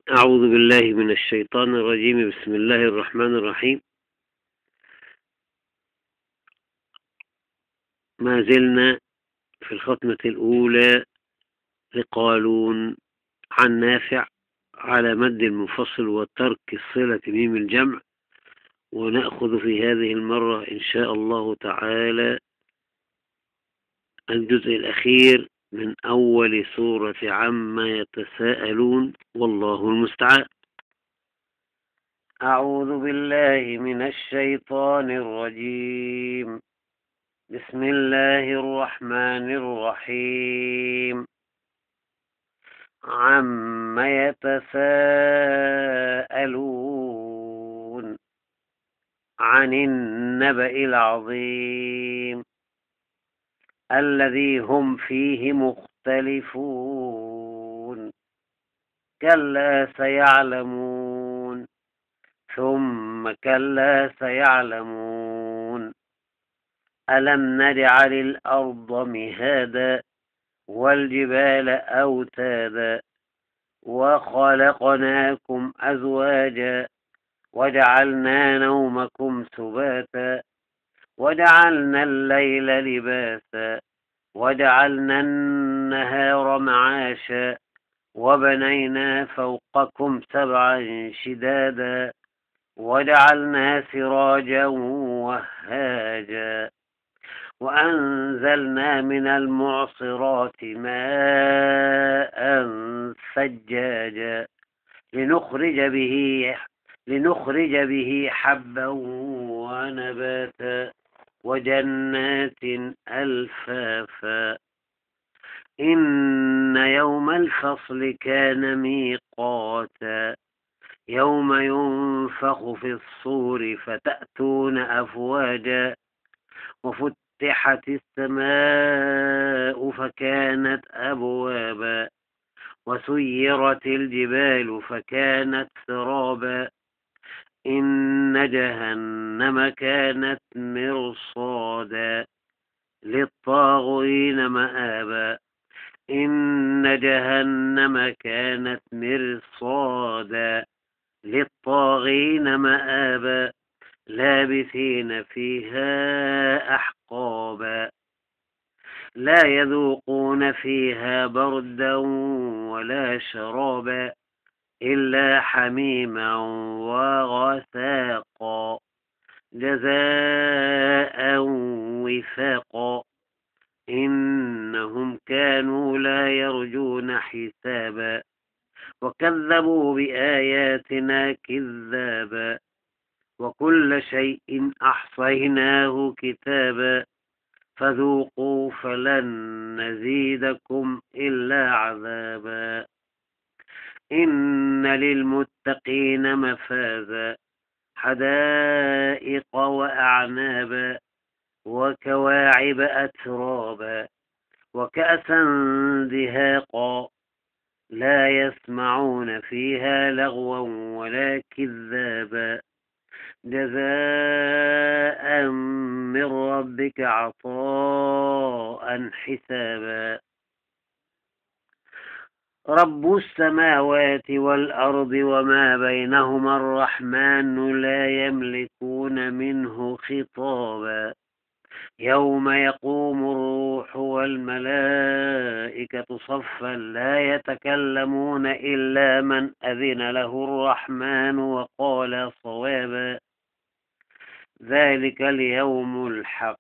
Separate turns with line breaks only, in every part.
أعوذ بالله من الشيطان الرجيم. بسم الله الرحمن الرحيم. ما زلنا في الختمة الأولى لقالون عن نافع على مد المفصل وترك الصلة ميم الجمع، ونأخذ في هذه المرة إن شاء الله تعالى الجزء الأخير من أول سورة عما يتساءلون، والله المستعان. أعوذ بالله من الشيطان الرجيم. بسم الله الرحمن الرحيم. عم يتساءلون عن النبأ العظيم الذي هم فيه مختلفون. كلا سيعلمون ثم كلا سيعلمون. ألم نجعل الأرض مهادا والجبال أوتادا وخلقناكم أزواجا وجعلنا نومكم سباتا وجعلنا الليل لباسا وجعلنا النهار معاشا وبنينا فوقكم سبعا شدادا وجعلنا سراجا وهاجا وأنزلنا من المعصرات ماء ثجاجا لنخرج به حبا ونباتا وجنات ألفافا. إن يوم الفصل كان ميقاتا يوم ينفخ في الصور فتأتون أفواجا وفتحت السماء فكانت أبوابا وسيرت الجبال فكانت سرابا. إن جهنم كانت مرصادا للطاغين مآبا. إن جهنم كانت مرصادا للطاغين مآبا لابثين فيها أحقابا لا يذوقون فيها بردا ولا شرابا إلا حميما وغساقا جزاء وفاقا. إنهم كانوا لا يرجون حسابا وكذبوا بآياتنا كذابا وكل شيء أحصيناه كتابا فذوقوا فلن نزيدكم إلا عذابا. إن للمتقين مفازا حدائق وأعنابا وكواعب أترابا وكأسا دهاقا لا يسمعون فيها لغوا ولا كذابا جزاء من ربك عطاء حسابا. رب السماوات والأرض وما بينهما الرحمن لا يملكون منه خطابا. يوم يقوم الروح والملائكة صفا لا يتكلمون إلا من أذن له الرحمن وقال صوابا. ذلك اليوم الحق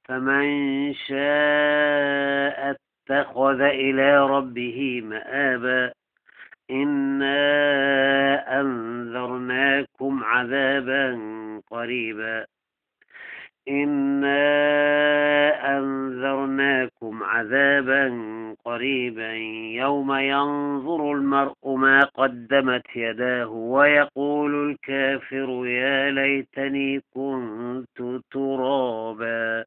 فمن شاء اتخذ إلى ربه مآبا. إنا أنذرناكم عذابا قريبا يوم ينظر المرء ما قدمت يداه ويقول الكافر يا ليتني كنت ترابا.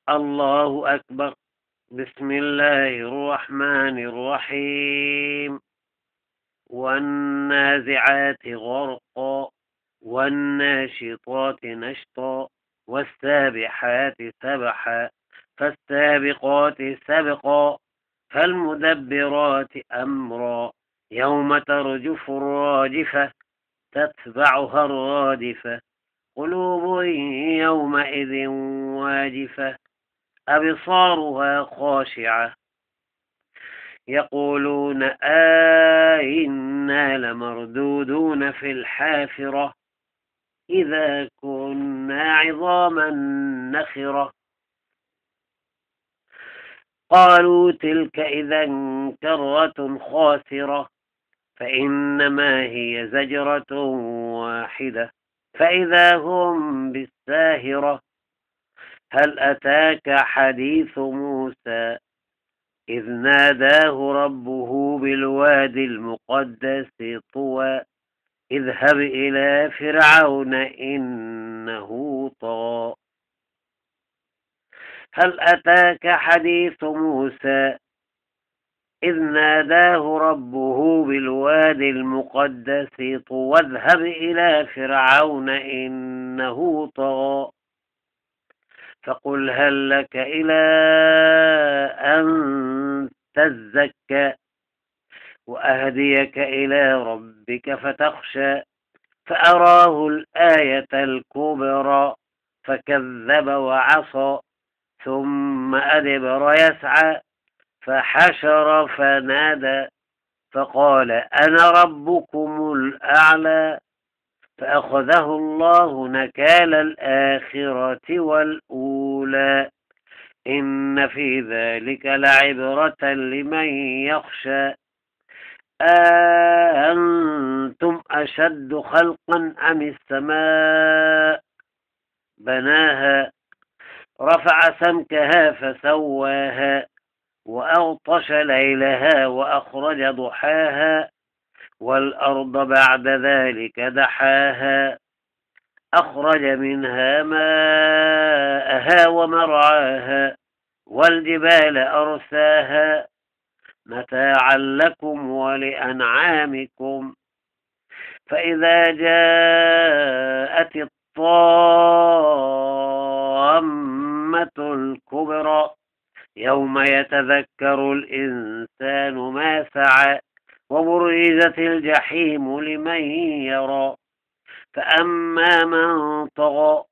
الله أكبر. بسم الله الرحمن الرحيم. والنازعات غرقا والناشطات نشطا والسابحات سبحا فالسابقات سبقا فالمدبرات أمرا يوم ترجف الراجفة تتبعها الرادفة قلوب يومئذ واجفة أبصارها خاشعة يقولون إنا لمردودون في الحافرة إذا كنا عظاما نخرة قالوا تلك إذا كرة خاسرة فإنما هي زجرة واحدة فإذا هم بالساهرة هل أتاك حديث موسى إذ ناداه ربه بالوادي المقدس طوى اذهب إلى فرعون إنه طغى هل أتاك حديث موسى إذ ناداه ربه بالوادي المقدس طوى اذهب إلى فرعون إنه طغى فقل هل لك إلى أن تزكى وأهديك إلى ربك فتخشى فأراه الآية الكبرى فكذب وعصى ثم أدبر يسعى فحشر فنادى فقال أنا ربكم الأعلى فأخذه الله نكال الآخرة والأولى إن في ذلك لعبرة لمن يخشى أأنتم أشد خلقا أم السماء بناها رفع سمكها فسواها وأغطش ليلها وأخرج ضحاها والأرض بعد ذلك دحاها أخرج منها ماءها ومرعاها والجبال أرساها متاعا لكم ولأنعامكم فإذا جاءت الطامة الكبرى يوم يتذكر الإنسان ما سعى وبرزت الجحيم لمن يرى فأما من طغى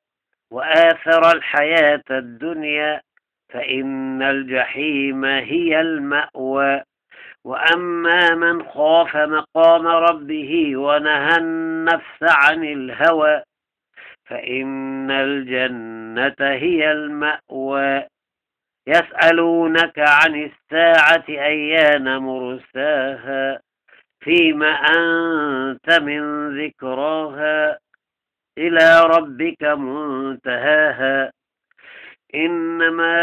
وآثر الحياة الدنيا فإن الجحيم هي المأوى وأما من خاف مقام ربه ونهى النفس عن الهوى فإن الجنة هي المأوى يسألونك عن الساعة أيان مرساها فيما أنت من ذكراها إلى ربك منتهاها إنما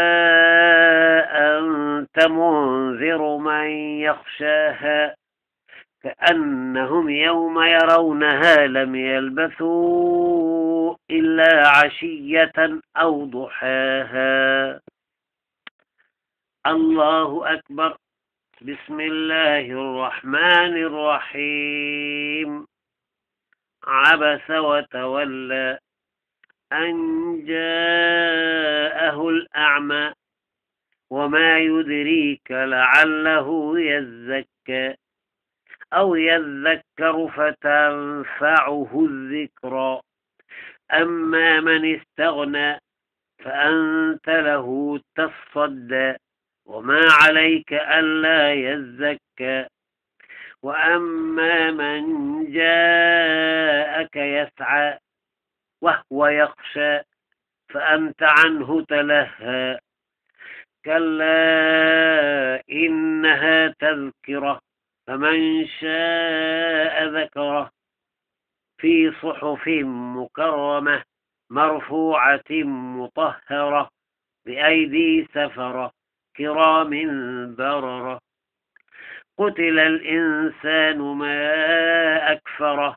أنت منذر من يخشاها كأنهم يوم يرونها لم يلبثوا إلا عشية أو ضحاها الله أكبر بسم الله الرحمن الرحيم عبس وتولى أن جاءه الأعمى وما يدريك لعله يزكى أو يذكر فتنفعه الذكرى أما من استغنى فأنت له تصدى وما عليك ألا يزكى وأما من جاءك يسعى وهو يخشى فأنت عنه تلهى كلا إنها تذكرة فمن شاء ذكره في صحف مكرمة مرفوعة مطهرة بأيدي سفرة كرام بررة قتل الإنسان ما أكفره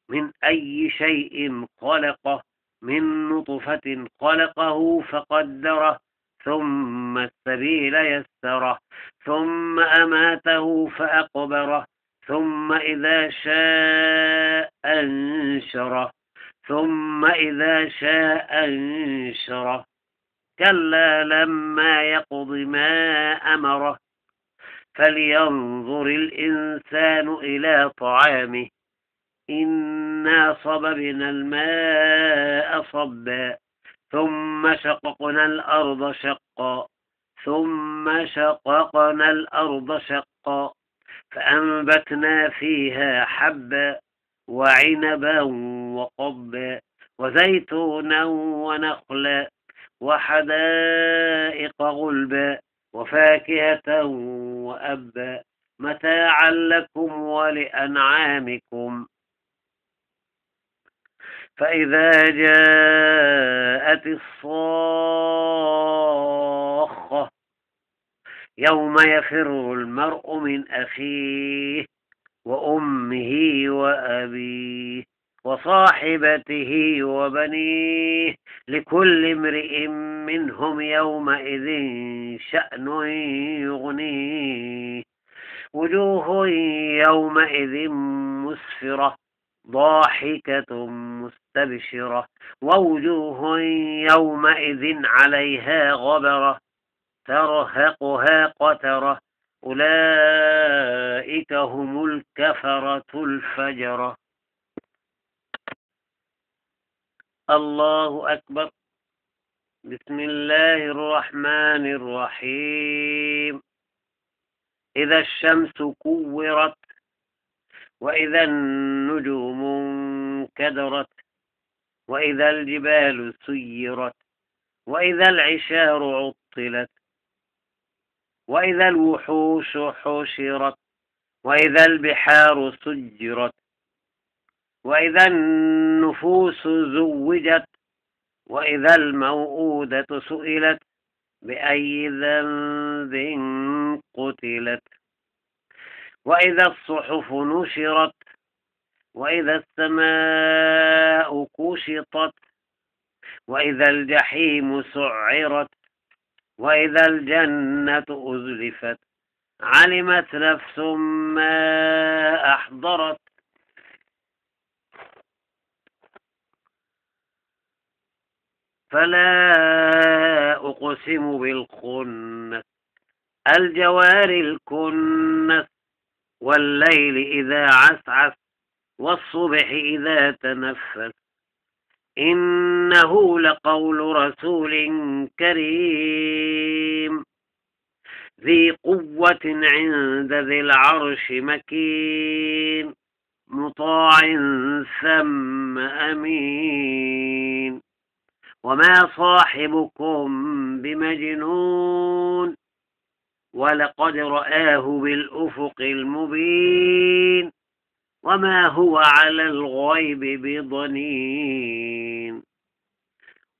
من أي شيء خلقه من نطفة خلقه فقدره ثم السبيل يسره ثم أماته فأقبره ثم إذا شاء أنشره ثم إذا شاء أنشره كلا لما يقض ما أمره فلينظر الإنسان إلى طعامه إنا صببنا الماء صبا ثم شققنا الأرض شقا فأنبتنا فيها حبا وعنبا وقضبا وزيتونا ونخلا وحدائق غلبا وفاكهة وأبا متاعا لكم ولأنعامكم. فإذا جاءت الصاخة يوم يفر المرء من أخيه وأمه وأبيه وصاحبته وبنيه لكل امرئ منهم يومئذ شأن يغنيه وجوه يومئذ مسفرة ضاحكة مستبشرة ووجوه يومئذ عليها غبرة ترهقها قترة أولئك هم الكفرة الفجرة. الله أكبر. بسم الله الرحمن الرحيم. إذا الشمس كورت وإذا النجوم انكدرت وإذا الجبال سيرت وإذا العشار عطلت وإذا الوحوش حشرت وإذا البحار سجرت وإذا النفوس زوجت وإذا الموءودة سئلت بأي ذنب قتلت وإذا الصحف نشرت وإذا السماء كشطت وإذا الجحيم سعرت وإذا الجنة أزلفت علمت نفس ما أحضرت. فلا أقسم بالخنس الجوار الكنس والليل إذا عسعس والصبح إذا تنفس إنه لقول رسول كريم ذي قوة عند ذي العرش مكين مطاع ثم أمين وما صاحبكم بمجنون ولقد رآه بالأفق المبين وما هو على الغيب بضنين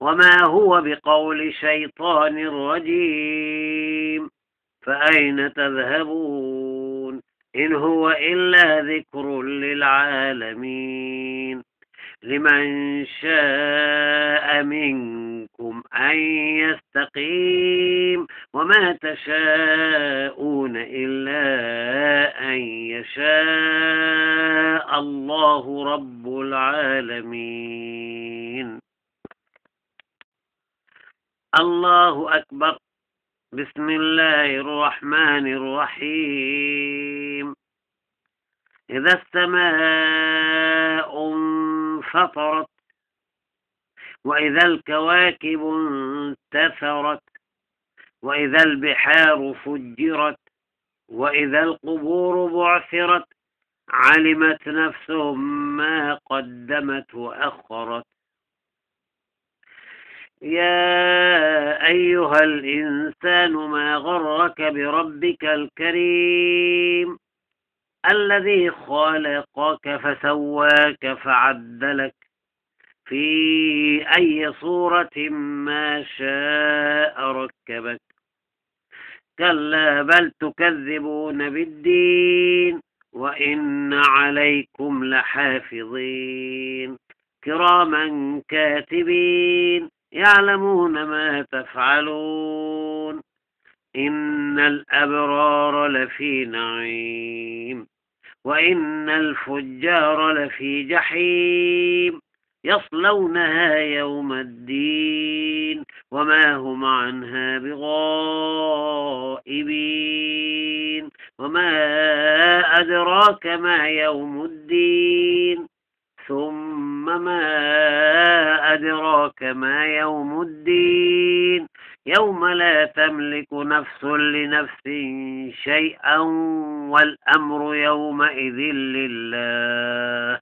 وما هو بقول شيطان رجيم فأين تذهبون إن هو إلا ذكر للعالمين لمن شاء منكم أن يستقيم وما تشاءون إلا أن يشاء الله رب العالمين. الله أكبر. بسم الله الرحمن الرحيم. إذا السماء انفطرت وإذا الكواكب انتثرت وإذا البحار فجرت وإذا القبور بعثرت علمت نفس ما قدمت وأخرت. يا أيها الإنسان ما غرك بربك الكريم الذي خلقك فسواك فعدلك في أي صورة ما شاء ركبك كلا بل تكذبون بالدين وإن عليكم لحافظين كراما كاتبين يعلمون ما تفعلون إن الأبرار لفي نعيم وإن الفجار لفي جحيم يصلونها يوم الدين وما هم عنها بغائبين وما أدراك ما يوم الدين ثم ما أدراك ما يوم الدين يوم لا تملك نفس لنفس شيئا والأمر يومئذ لله.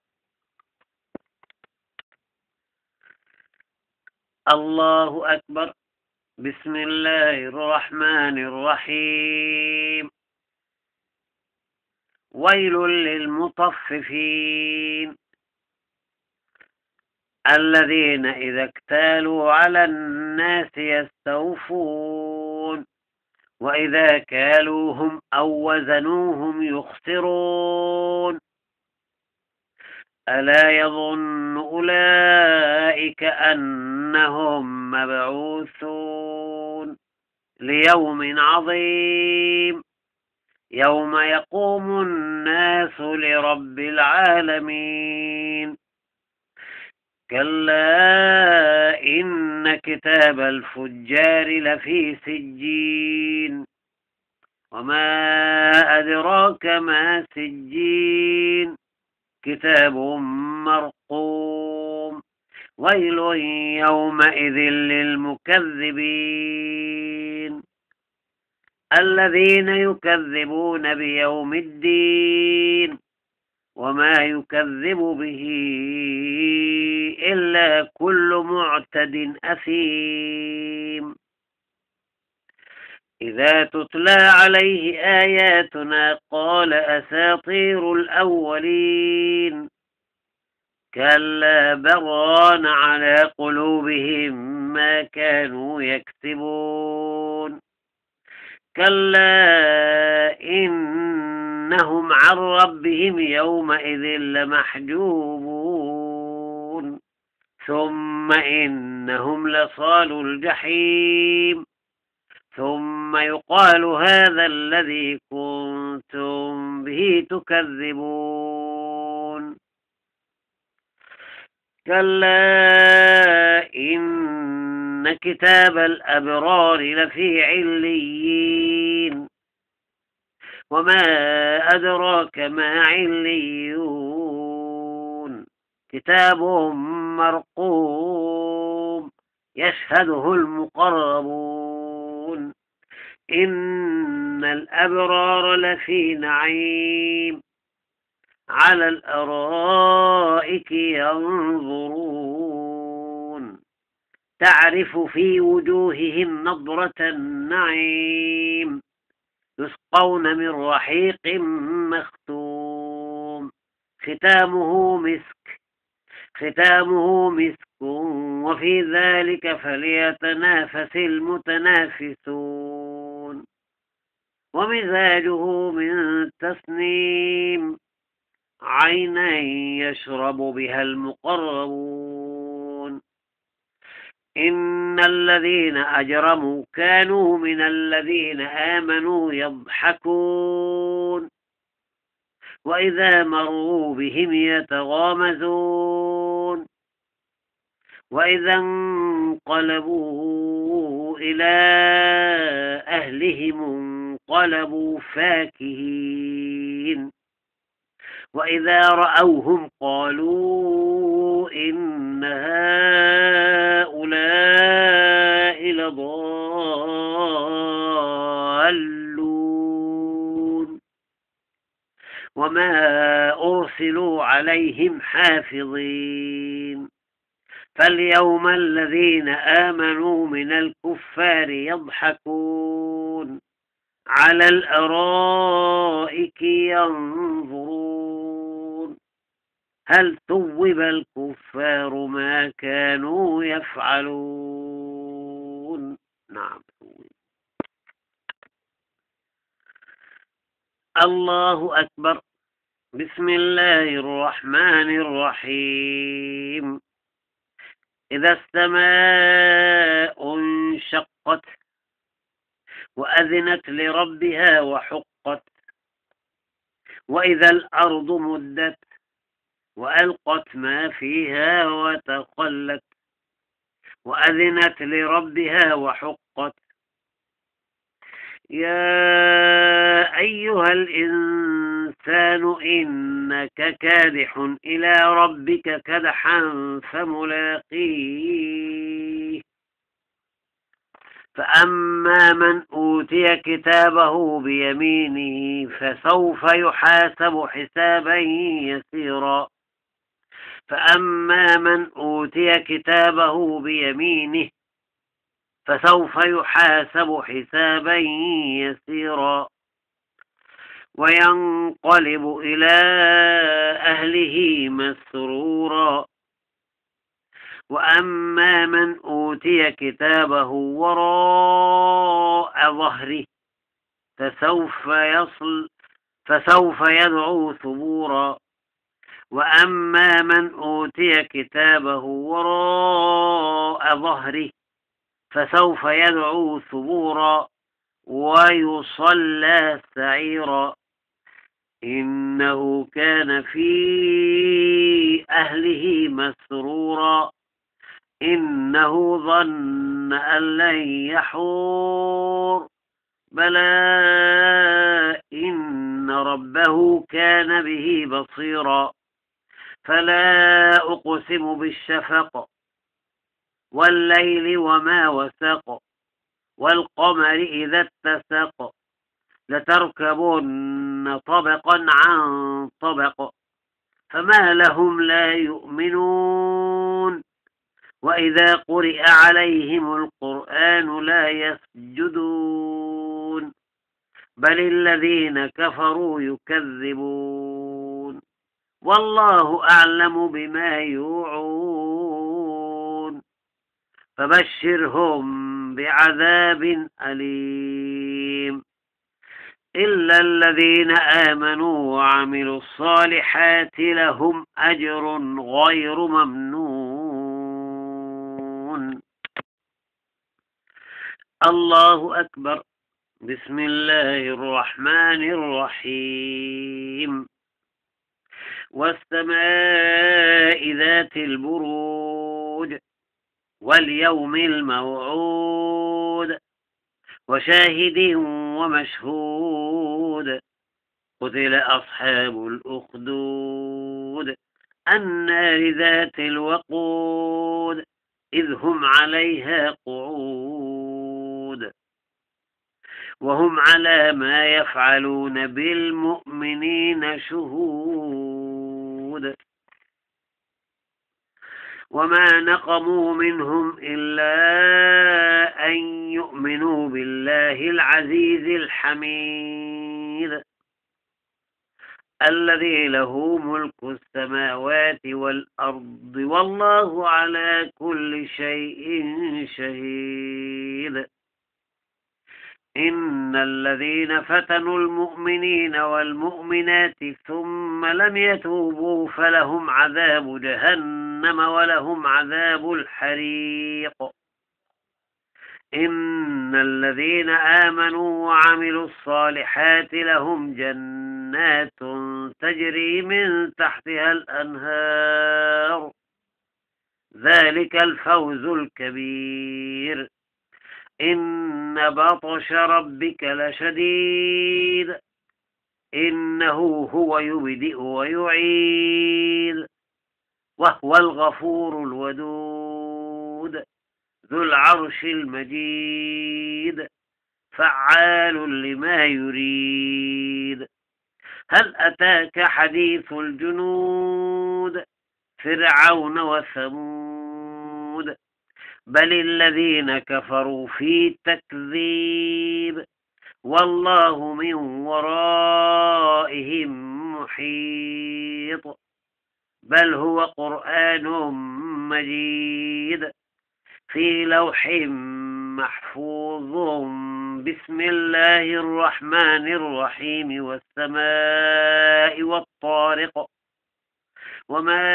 الله أكبر. بسم الله الرحمن الرحيم. ويل للمطففين الذين إذا اكتالوا على الناس يستوفون وإذا كالوهم أو وزنوهم يخسرون. ألا يظن أولئك أنهم مبعوثون ليوم عظيم يوم يقوم الناس لرب العالمين. كلا إن كتاب الفجار لفي سجين وما أدراك ما سجين كتاب مرقوم. ويل يومئذ للمكذبين الذين يكذبون بيوم الدين وما يكذب به إلا كل معتد أثيم. إذا تتلى عليه آياتنا قال أساطير الأولين كلا بران على قلوبهم ما كانوا يكسبون. كلا إنهم عن ربهم يومئذ لمحجوبون ثم إنهم لصالوا الجحيم ثم يقال هذا الذي كنتم به تكذبون. كلا إن كتاب الأبرار لفي عليين وما أدراك ما عليون كتاب مرقوم يشهده المقربون. إن الأبرار لفي نعيم على الأرائك ينظرون تعرف في وجوههم نضرة النعيم يسقون من رحيق مختوم ختامه مسك وفي ذلك فليتنافس المتنافسون. ومزاجه من تسنيم عينا يشرب بها المقربون. إن الذين أجرموا كانوا من الذين آمنوا يضحكون وإذا مروا بهم يتغامزون وإذا انقلبوا إلى أهلهم انقلبوا فاكهين وإذا رأوهم قالوا إن هؤلاء لضالون وما أرسلوا عليهم حافظين. فاليوم الذين آمنوا من الكفار يضحكون على الأرائك ينظرون هل ثوب الكفار ما كانوا يفعلون. نعم. الله أكبر. بسم الله الرحمن الرحيم. إذا السماء انشقت وأذنت لربها وحقت وإذا الأرض مدت وألقت ما فيها وتخلت وأذنت لربها وحقت. يا أيها أيها الإنسان إنك كادح إلى ربك كدحا فملاقيه فأما من أوتي كتابه بيمينه فسوف يحاسب حسابا يسيرا فأما من أوتي كتابه بيمينه فسوف يحاسب حسابا يسيرا وينقلب إلى أهله مسرورا وأما من أوتي كتابه وراء ظهره فسوف يدعو ثبورا وأما من أوتي كتابه وراء ظهره فسوف يدعو ثبورا ويصلى سعيرا إنه كان في أهله مسرورا إنه ظن أن لن يحور بلى إن ربه كان به بصيرا فلا أقسم بالشفق والليل وما وسق والقمر إذا اتسق لتركبن طبقا عن طبق فما لهم لا يؤمنون وإذا قرئ عليهم القرآن لا يسجدون بل الذين كفروا يكذبون والله أعلم بما يوعون فبشرهم بعذاب أليم إلا الذين آمنوا وعملوا الصالحات لهم أجر غير ممنون. الله أكبر. بسم الله الرحمن الرحيم. والسماء ذات البروج واليوم الموعود وشاهد ومشهود قتل أصحاب الأخدود النار ذات الوقود إذ هم عليها قعود وهم على ما يفعلون بالمؤمنين شهود وما نقموا منهم إلا أن يؤمنوا بالله العزيز الحميد الذي له ملك السماوات والأرض والله على كل شيء شهيد. إن الذين فتنوا المؤمنين والمؤمنات ثم لم يتوبوا فلهم عذاب جهنم ولهم عذاب الحريق. إن الذين آمنوا وعملوا الصالحات لهم جنات تجري من تحتها الأنهار ذلك الفوز الكبير. إن بطش ربك لشديد إنه هو يبدئ ويعيد وهو الغفور الودود ذو العرش المجيد فعال لما يريد. هل أتاك حديث الجنود فرعون وثمود بل الذين كفروا في تكذيب والله من ورائهم محيط بل هو قرآن مجيد في لوح محفوظ. بسم الله الرحمن الرحيم. والسماء والطارق وما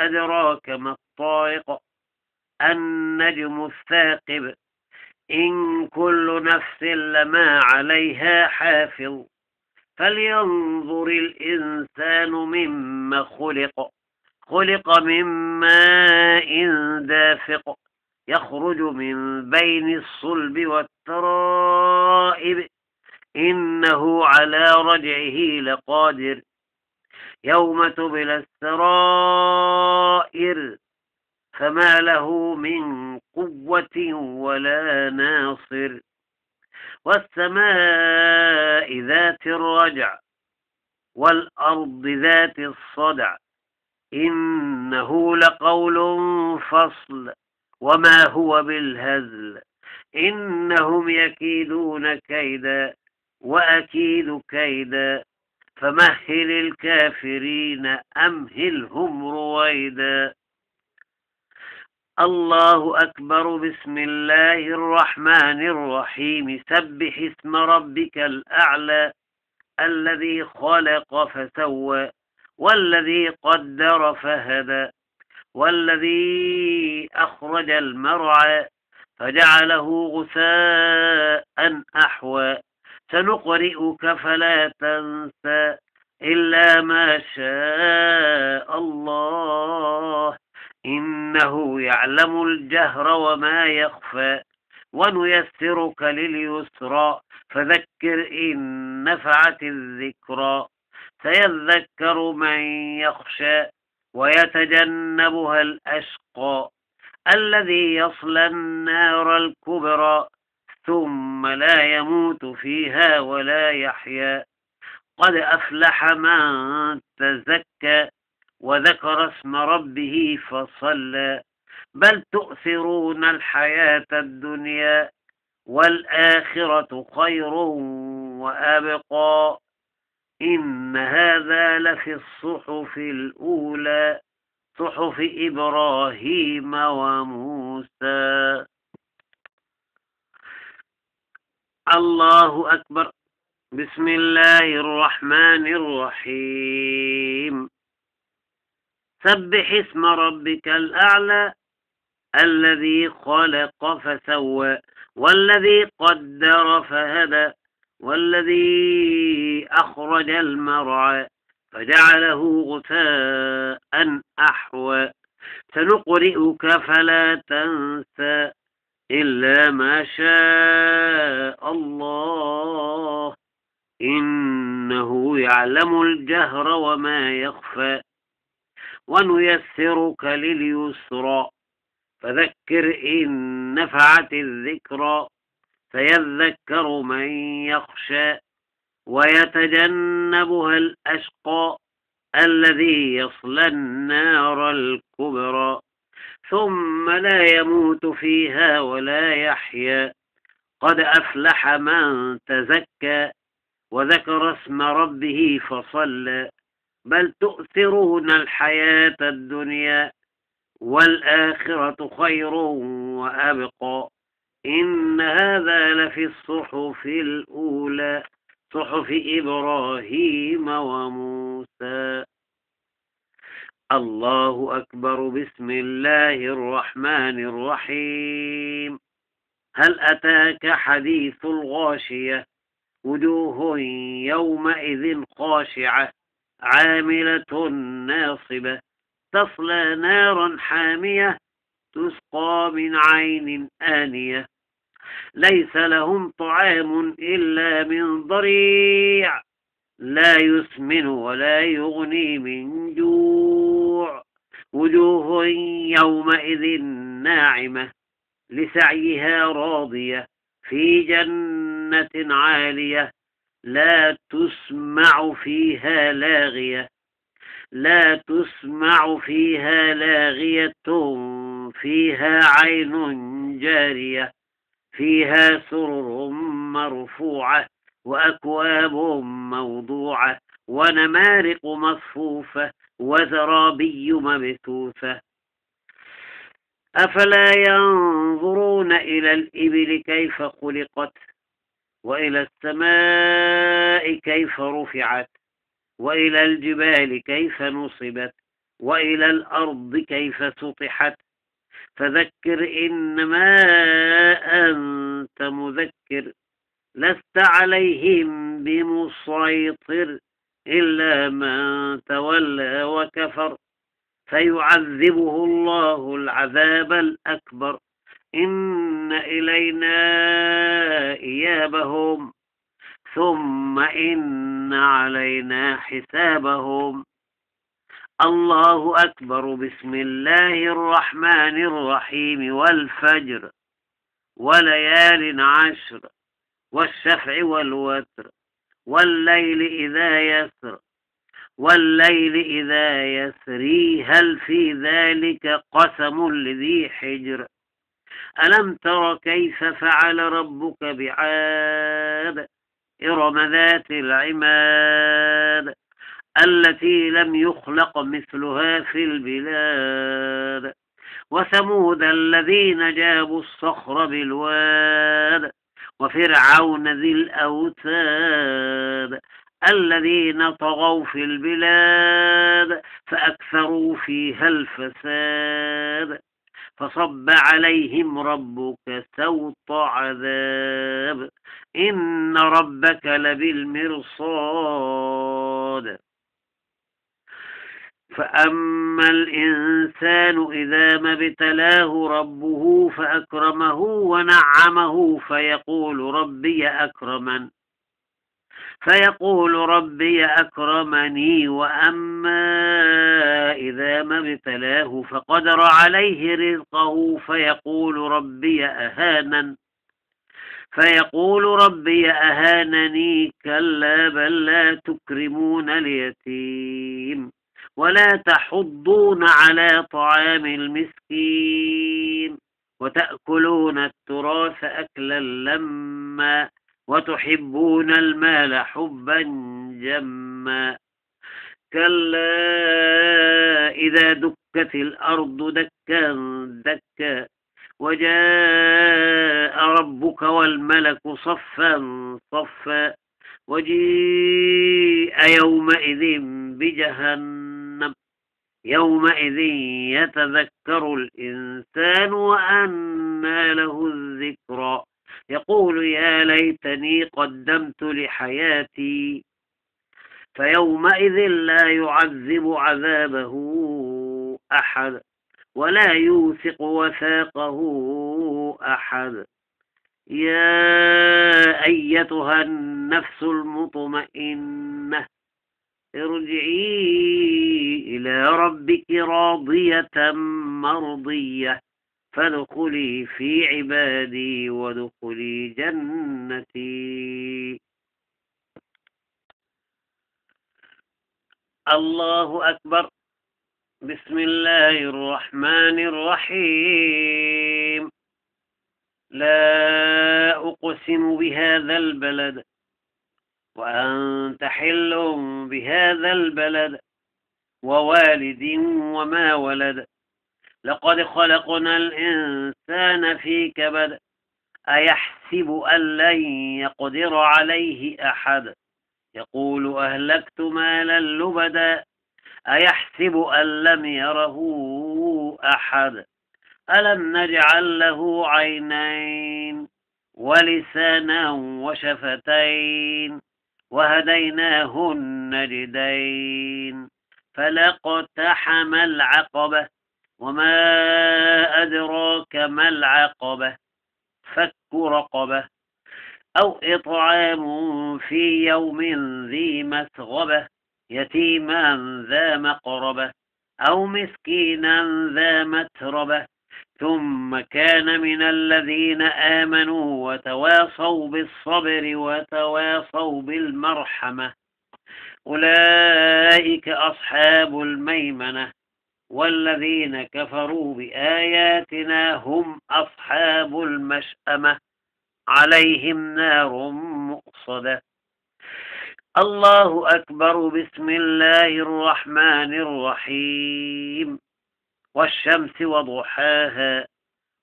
أدراك ما الطارق النجم الثاقب إن كل نفس لما عليها حافظ فلينظر الإنسان مما خلق من ماء دافق يخرج من بين الصلب والترائب إنه على رجعه لقادر يوم تبلى السرائر فما له من قوة ولا ناصر والسماء ذات الرجع والأرض ذات الصدع إنه لقول فصل وما هو بالهزل إنهم يكيدون كيدا وأكيد كيدا فمهل الكافرين أمهلهم رويدا. الله أكبر. بسم الله الرحمن الرحيم. سبح اسم ربك الأعلى الذي خلق فسوى والذي قدر فهدى والذي أخرج المرعى فجعله غثاء أحوى سنقرئك فلا تنسى إلا ما شاء الله إنه يعلم الجهر وما يخفى ونيسرك لليسرى فذكر إن نفعت الذكرى سيذكر من يخشى ويتجنبها الأشقى الذي يصلى النار الكبرى ثم لا يموت فيها ولا يحيا قد أفلح من تزكى وذكر اسم ربه فصلى بل تؤثرون الحياة الدنيا والآخرة خير وأبقى إن هذا لفي الصحف الأولى صحف إبراهيم وموسى. الله أكبر. بسم الله الرحمن الرحيم. سبح اسم ربك الأعلى الذي خلق فسوى والذي قدر فهدى والذي أخرج المرعى فجعله غثاء أحوى سنقرئك فلا تنسى إلا ما شاء الله إنه يعلم الجهر وما يخفى ونيسرك لليسرى فذكر إن نفعت الذكرى سيذكر من يخشى ويتجنبها الأشقى الذي يصلى النار الكبرى ثم لا يموت فيها ولا يحيا قد أفلح من تزكى وذكر اسم ربه فصلى بل تؤثرون الحياة الدنيا والآخرة خير وأبقى إن هذا لفي الصحف الأولى صحف إبراهيم وموسى. الله أكبر. بسم الله الرحمن الرحيم. هل أتاك حديث الغاشية وجوه يومئذ خاشعة عاملة ناصبة تصلى نارا حامية تسقى من عين آنية ليس لهم طعام إلا من ضريع لا يسمن ولا يغني من جوع وجوه يومئذ ناعمة لسعيها راضية في جنة عالية لا تسمع فيها لاغية لا تسمع فيها لاغية فيها عين جارية فيها سرر مرفوعة وأكواب موضوعة ونمارق مصفوفة وزرابي مبثوثة أفلا ينظرون إلى الإبل كيف خلقت وإلى السماء كيف رفعت وإلى الجبال كيف نصبت وإلى الأرض كيف سطحت فذكر إنما أنت مذكر لست عليهم بمسيطر إلا من تولى وكفر فيعذبه الله العذاب الأكبر إن إلينا إيابهم ثم إن علينا حسابهم. الله أكبر. بسم الله الرحمن الرحيم. والفجر وليال عشر والشفع والوتر والليل إذا يسر والليل إذا يسري هل في ذلك قسم لذي حجر. ألم تر كيف فعل ربك بعاد إرم ذات العماد التي لم يخلق مثلها في البلاد. وثمود الذين جابوا الصخر بالواد وفرعون ذي الأوتاد الذين طغوا في البلاد فأكثروا فيها الفساد. فصب عليهم ربك سوط عذاب إن ربك لبالمرصاد. فأما الإنسان إذا ما ابتلاه ربه فأكرمه ونعمه فيقول ربي أكرمني. وأما إذا ما ابتلاه فقدر عليه رزقه فيقول ربي أهانني. كلا بل لا تكرمون اليتيم ولا تحضون على طعام المسكين وتأكلون التراث أكلا لما وتحبون المال حبا جما. كلا إذا دكت الأرض دكا دكا وجاء ربك والملك صفا صفا وجيء يومئذ بجهنم يومئذ يتذكر الإنسان وأنى له الذكرى يقول يا ليتني قدمت لحياتي. فيومئذ لا يعذب عذابه أحد ولا يوثق وثاقه أحد. يا أيتها النفس المطمئنة ارجعي إلى ربك راضية مرضية فادخلي في عبادي وادخلي جنتي. الله أكبر. بسم الله الرحمن الرحيم. لا أقسم بهذا البلد وأنت حل بهذا البلد ووالد وما ولد لقد خلقنا الإنسان في كبد أيحسب أن لن يقدر عليه أحد يقول أهلكت مالا لبدا أيحسب أن لم يره أحد ألم نجعل له عينين ولسانا وشفتين وهديناه النجدين فلاقتحم العقبة وما أدراك ما العقبة فك رقبة أو إطعام في يوم ذي مسغبة يتيما ذا مقربة أو مسكينا ذا متربة ثم كان من الذين آمنوا وتواصوا بالصبر وتواصوا بالمرحمة أولئك أصحاب الميمنة والذين كفروا بآياتنا هم أصحاب المشأمة عليهم نار مؤصدة. الله أكبر. بسم الله الرحمن الرحيم. والشمس وضحاها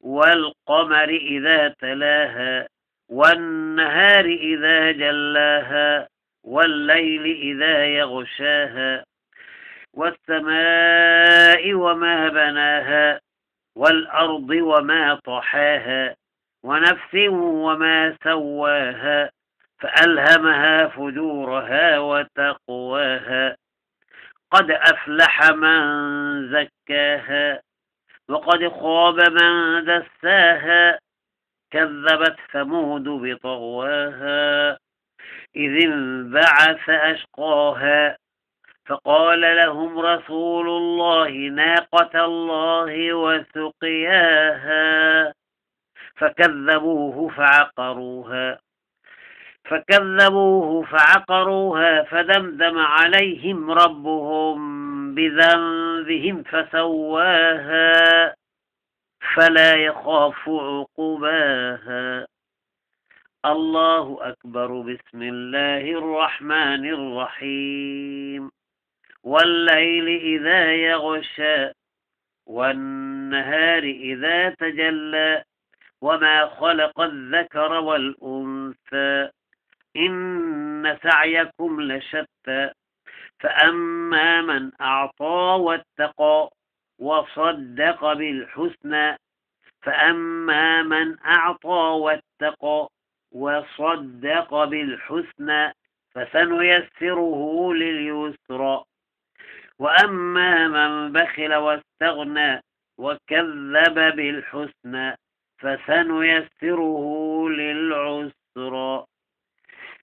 والقمر إذا تلاها والنهار إذا جلاها والليل إذا يغشاها والسماء وما بناها والأرض وما طحاها ونفس وما سواها فألهمها فجورها وتقواها قد أفلح من زكاها وقد خاب من دساها كذبت ثمود بطغواها إذ انبعث أشقاها فقال لهم رسول الله ناقة الله وسقياها فكذبوه فعقروها فدمدم عليهم ربهم بذنبهم فسواها فلا يخاف عقباها. الله أكبر. بسم الله الرحمن الرحيم. والليل إذا يغشى والنهار إذا تجلى وما خلق الذكر والأنثى إن سعيكم لشتى فأما من أعطى واتقى وصدق بالحسنى فأما من أعطى واتقى وصدق بالحسنى فسنيسره لليسرى وأما من بخل واستغنى وكذب بالحسنى فسنيسره للعسرى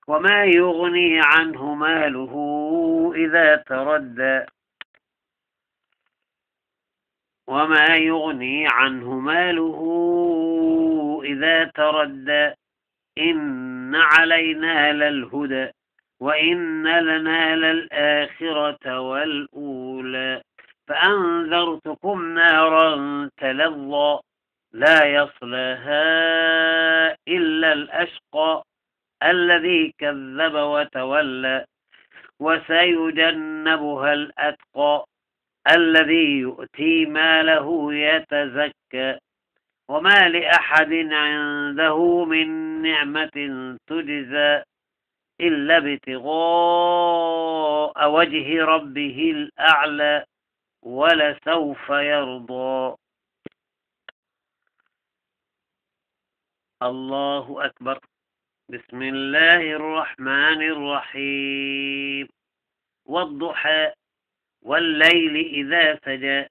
وما يغني عنه ماله إذا تردى إن علينا للهدى وإن لنا للآخرة والأولى فأنذرتكم نارا تلظى لا يصلها إلا الأشقى الذي كذب وتولى وسيجنبها الأتقى الذي يؤتي ماله يتزكى وما لأحد عنده من نعمة تجزى إلا ابتغاء وجه ربه الأعلى ولسوف يرضى. الله أكبر. بسم الله الرحمن الرحيم. والضحى والليل إذا سجى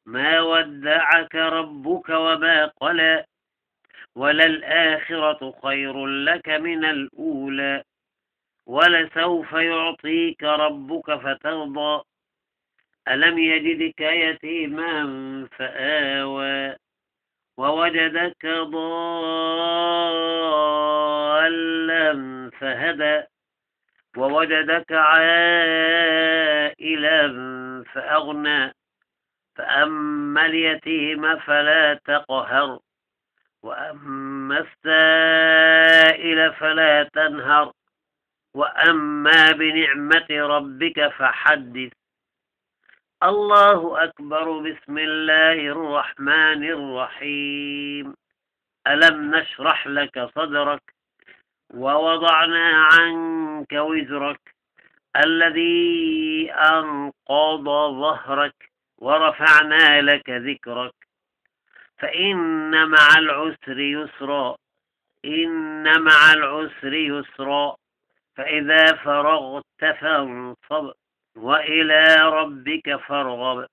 ما ودعك ربك وما قلى وللآخرة خير لك من الأولى ولسوف يعطيك ربك فترضى ألم يجدك يتيما فآوى ووجدك ضالا فهدى ووجدك عائلا فأغنى فأما اليتيم فلا تقهر وأما السائل فلا تنهر وأما بنعمة ربك فحدث. الله أكبر. بسم الله الرحمن الرحيم. ألم نشرح لك صدرك ووضعنا عنك وزرك الذي أنقض ظهرك ورفعنا لك ذكرك فإن مع العسر يسرا فإذا فرغت فانصب وإلى ربك فارغب.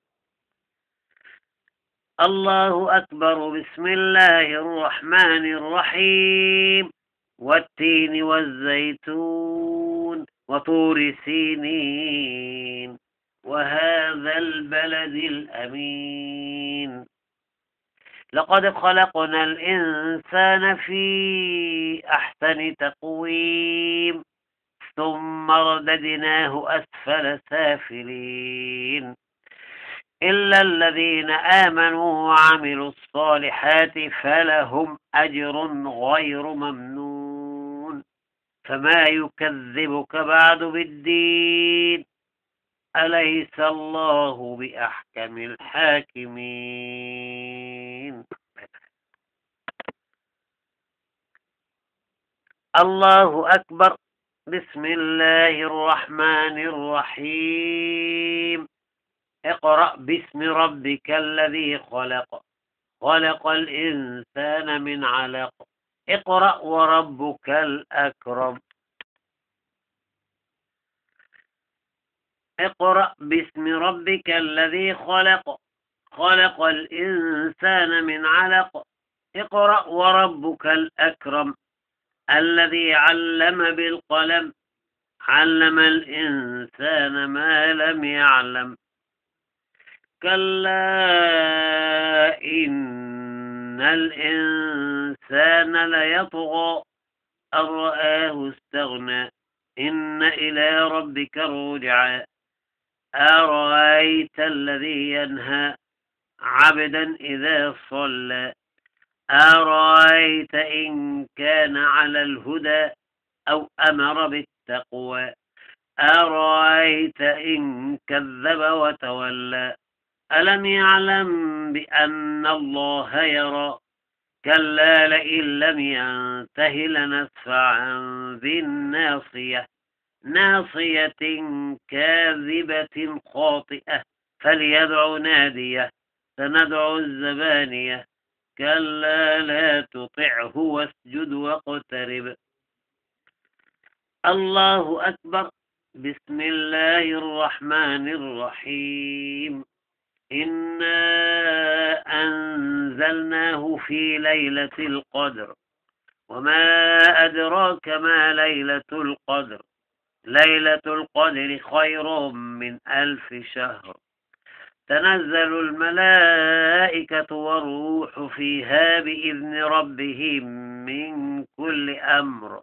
الله أكبر. بسم الله الرحمن الرحيم. والتين والزيتون وطور سينين وهذا البلد الأمين لقد خلقنا الإنسان في أحسن تقويم ثم رددناه أسفل سافلين إلا الذين آمنوا وعملوا الصالحات فلهم أجر غير ممنون فما يكذبك بعد بالدين أليس الله بأحكم الحاكمين. الله أكبر. بسم الله الرحمن الرحيم. اقرأ باسم ربك الذي خلق خلق الإنسان من علق اقرأ وربك الأكرم. اقرأ باسم ربك الذي خلق خلق الإنسان من علق اقرأ وربك الأكرم الذي علم بالقلم علم الإنسان ما لم يعلم كلا إن الإنسان ليطغى أن رآه استغنى إن إلى ربك الرجعى أرأيت الذي ينهى عبدا إذا صلى أرأيت إن كان على الهدى أو أمر بالتقوى أرأيت إن كذب وتولى ألم يعلم بأن الله يرى كلا لئن لم ينته لنسفعا بالناصية ناصية كاذبة خاطئة فليدع ناديه سندع الزبانية كلا لا تطعه واسجد واقترب الله أكبر بسم الله الرحمن الرحيم إنا أنزلناه في ليلة القدر وما أدراك ما ليلة القدر ليلة القدر خير من 1000 شهر تنزل الملائكة والروح فيها بإذن ربهم من كل أمر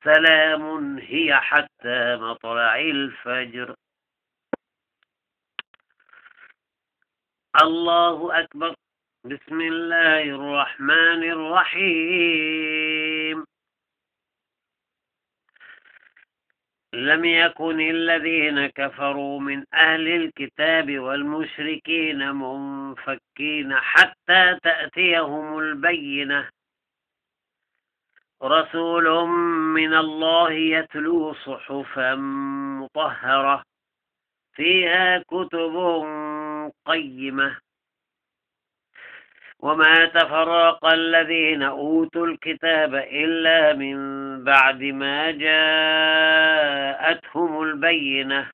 سلام هي حتى مطلع الفجر الله أكبر بسم الله الرحمن الرحيم لم يكن الذين كفروا من أهل الكتاب والمشركين منفكين حتى تأتيهم البينة رسول من الله يتلو صحفا مطهرة فيها كتب قيمة وما تفرق الذين أوتوا الكتاب إلا من بعد ما جاءتهم البينة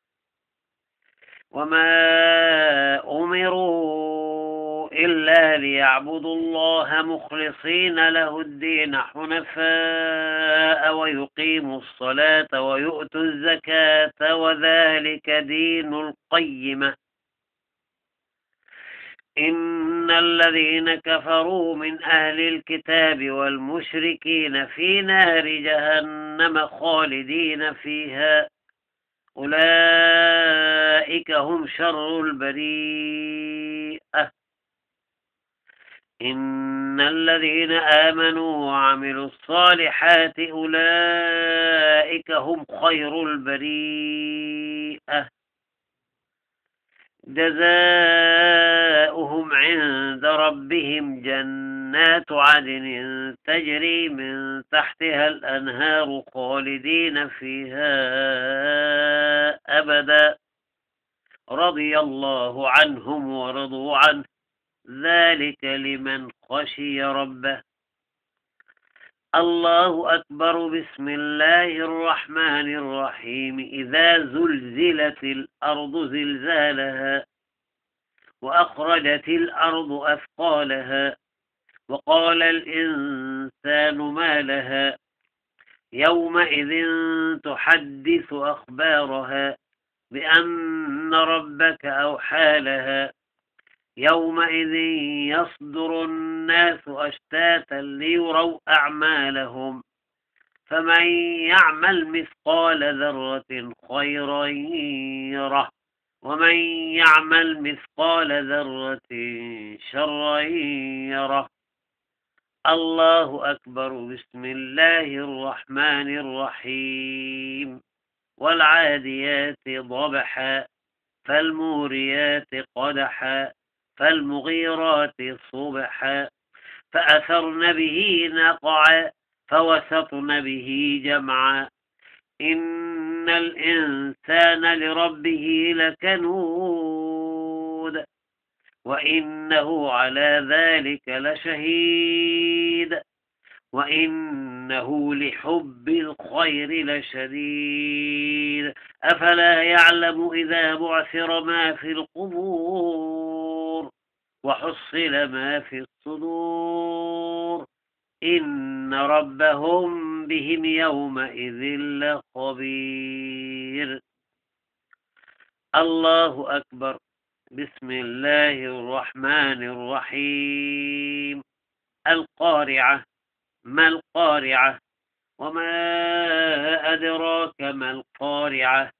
وما أمروا إلا ليعبدوا الله مخلصين له الدين حنفاء ويقيموا الصلاة ويؤتوا الزكاة وذلك دين القيمة إن الذين كفروا من أهل الكتاب والمشركين في نار جهنم خالدين فيها أولئك هم شر البريئة إن الذين آمنوا وعملوا الصالحات أولئك هم خير البريئة جزاؤهم عند ربهم جنات عدن تجري من تحتها الأنهار خالدين فيها أبدا رضي الله عنهم ورضوا عنه ذلك لمن خشي ربه الله أكبر بسم الله الرحمن الرحيم إذا زلزلت الأرض زلزالها وأخرجت الأرض أثقالها وقال الإنسان ما لها يومئذ تحدث أخبارها بأن ربك أوحى لها يومئذ يصدر الناس أشتاتا ليروا أعمالهم فمن يعمل مثقال ذرة خيرا يره ومن يعمل مثقال ذرة شرا يره الله أكبر بسم الله الرحمن الرحيم والعاديات ضبحا فالموريات قدحا فالمغيرات صبحا فأثرن به نقعا فوسطن به جمعا إن الإنسان لربه لكنود وإنه على ذلك لشهيد وإنه لحب الخير لشديد أفلا يعلم إذا بعثر ما في القبور وحصل ما في الصدور إن ربهم بهم يومئذ لخبير. الله أكبر. بسم الله الرحمن الرحيم. القارعة. ما القارعة؟ وما أدراك ما القارعة؟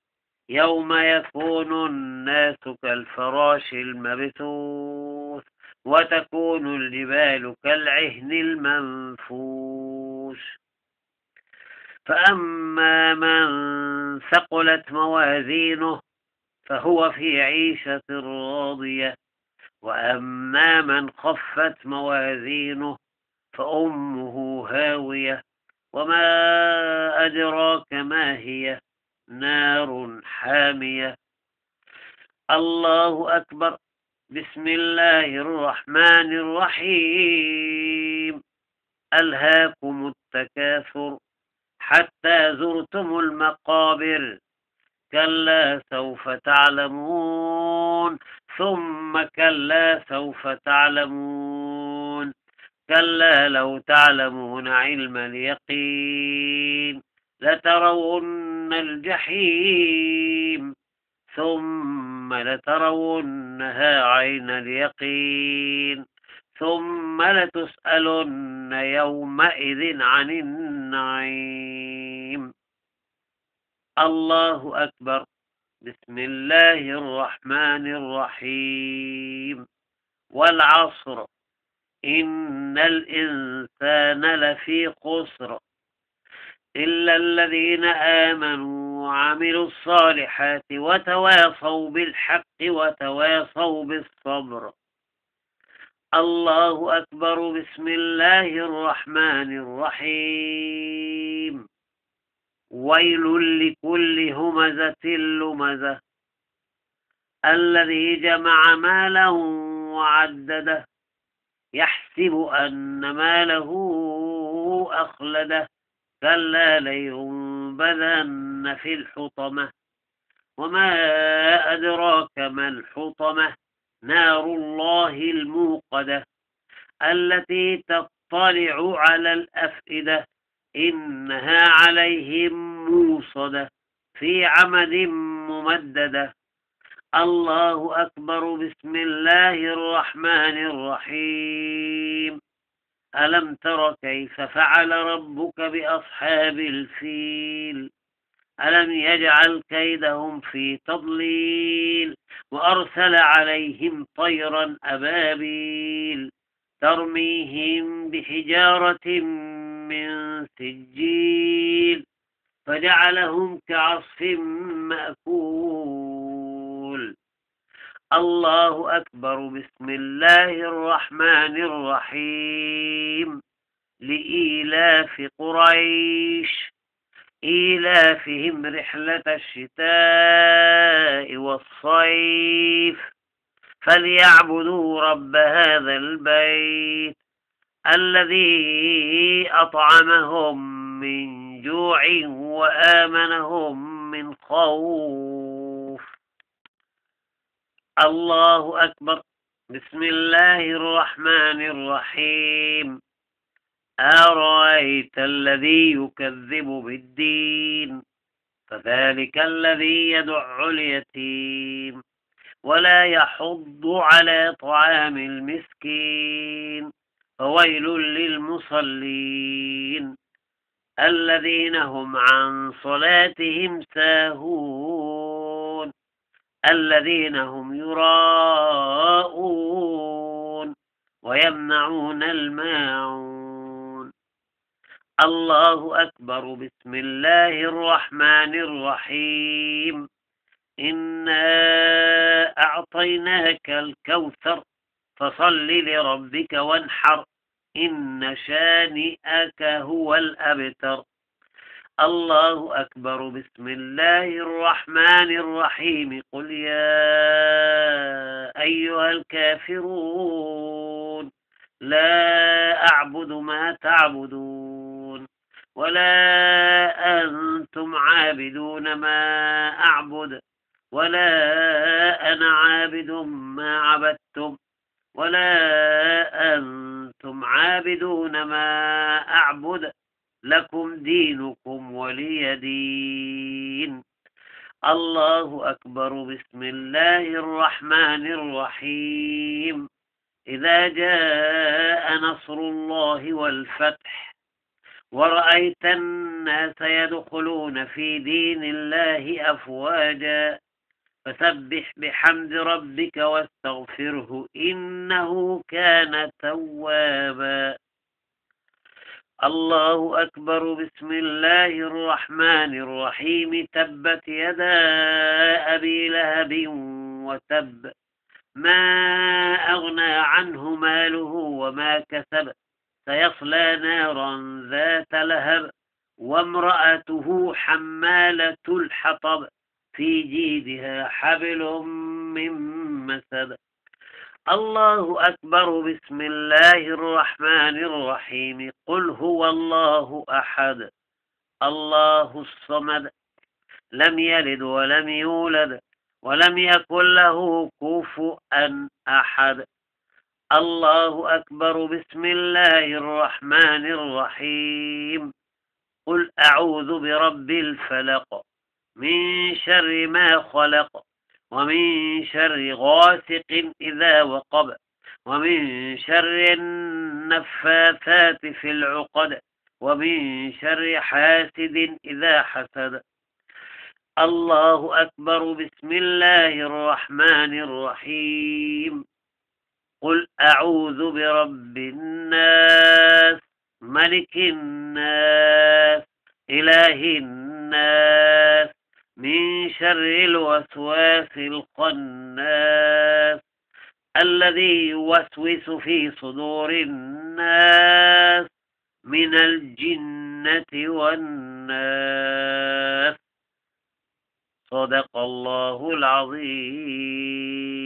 يوم يكون الناس كالفراش المبثوث وتكون الجبال كالعهن المنفوش. فأما من ثقلت موازينه فهو في عيشة راضية، وأما من خفت موازينه فأمه هاوية، وما أدراك ما هي، نار حامية. الله أكبر. بسم الله الرحمن الرحيم. ألهاكم التكاثر حتى زرتم المقابر، كلا سوف تعلمون ثم كلا سوف تعلمون، كلا لو تعلمون علم اليقين لترون الجحيم ثم لترونها عين اليقين ثم لتسألن يومئذ عن النعيم. الله أكبر. بسم الله الرحمن الرحيم. والعصر إن الإنسان لفي خسر إلا الذين آمنوا وعملوا الصالحات وتواصوا بالحق وتواصوا بالصبر. الله أكبر. بسم الله الرحمن الرحيم. ويل لكل همزة لمزة الذي جمع ماله وعدده يحسب أن ماله أخلده كلا لينبذن في الحطمة وما أدراك ما الحطمة نار الله الموقدة التي تطلع على الأفئدة إنها عليهم موصدة في عمد ممددة. الله أكبر. بسم الله الرحمن الرحيم. ألم تر كيف فعل ربك بأصحاب الفيل ألم يجعل كيدهم في تضليل وأرسل عليهم طيرا أبابيل ترميهم بحجارة من سجيل فجعلهم كعصف مأكول. الله أكبر. بسم الله الرحمن الرحيم. لإيلاف قريش إيلافهم رحلة الشتاء والصيف فليعبدوا رب هذا البيت الذي أطعمهم من جوع وآمنهم من خوف. الله أكبر. بسم الله الرحمن الرحيم. أرأيت الذي يكذب بالدين فذلك الذي يدع اليتيم ولا يحض على طعام المسكين فويل للمصلين الذين هم عن صلاتهم ساهون الذين هم يراءون ويمنعون الماعون. الله أكبر. بسم الله الرحمن الرحيم. إنا أعطيناك الكوثر فصل لربك وانحر إن شانئك هو الأبتر. الله أكبر. بسم الله الرحمن الرحيم. قل يا أيها الكافرون لا أعبد ما تعبدون ولا أنتم عابدون ما أعبد ولا أنا عابد ما عبدتم ولا أنتم عابدون ما أعبد لكم دينكم ولي دين. الله أكبر. بسم الله الرحمن الرحيم. إذا جاء نصر الله والفتح ورأيت الناس يدخلون في دين الله أفواجا فسبح بحمد ربك واستغفره إنه كان توابا. الله أكبر. بسم الله الرحمن الرحيم. تبت يدا أبي لهب وتب ما أغنى عنه ماله وما كسب سيصلى نارا ذات لهب وامرأته حمالة الحطب في جيدها حبل من مسد. الله أكبر. بسم الله الرحمن الرحيم. قل هو الله أحد الله الصمد لم يلد ولم يولد ولم يكن له كفوا أحد. الله أكبر. بسم الله الرحمن الرحيم. قل أعوذ برب الفلق من شر ما خلق ومن شر غاسق إذا وقب ومن شر النفاثات في العقد ومن شر حاسد إذا حسد. الله أكبر. بسم الله الرحمن الرحيم. قل أعوذ برب الناس ملك الناس إله الناس من شر الوسواس الخناس الذي يوسوس في صدور الناس من الجنة والناس. صدق الله العظيم.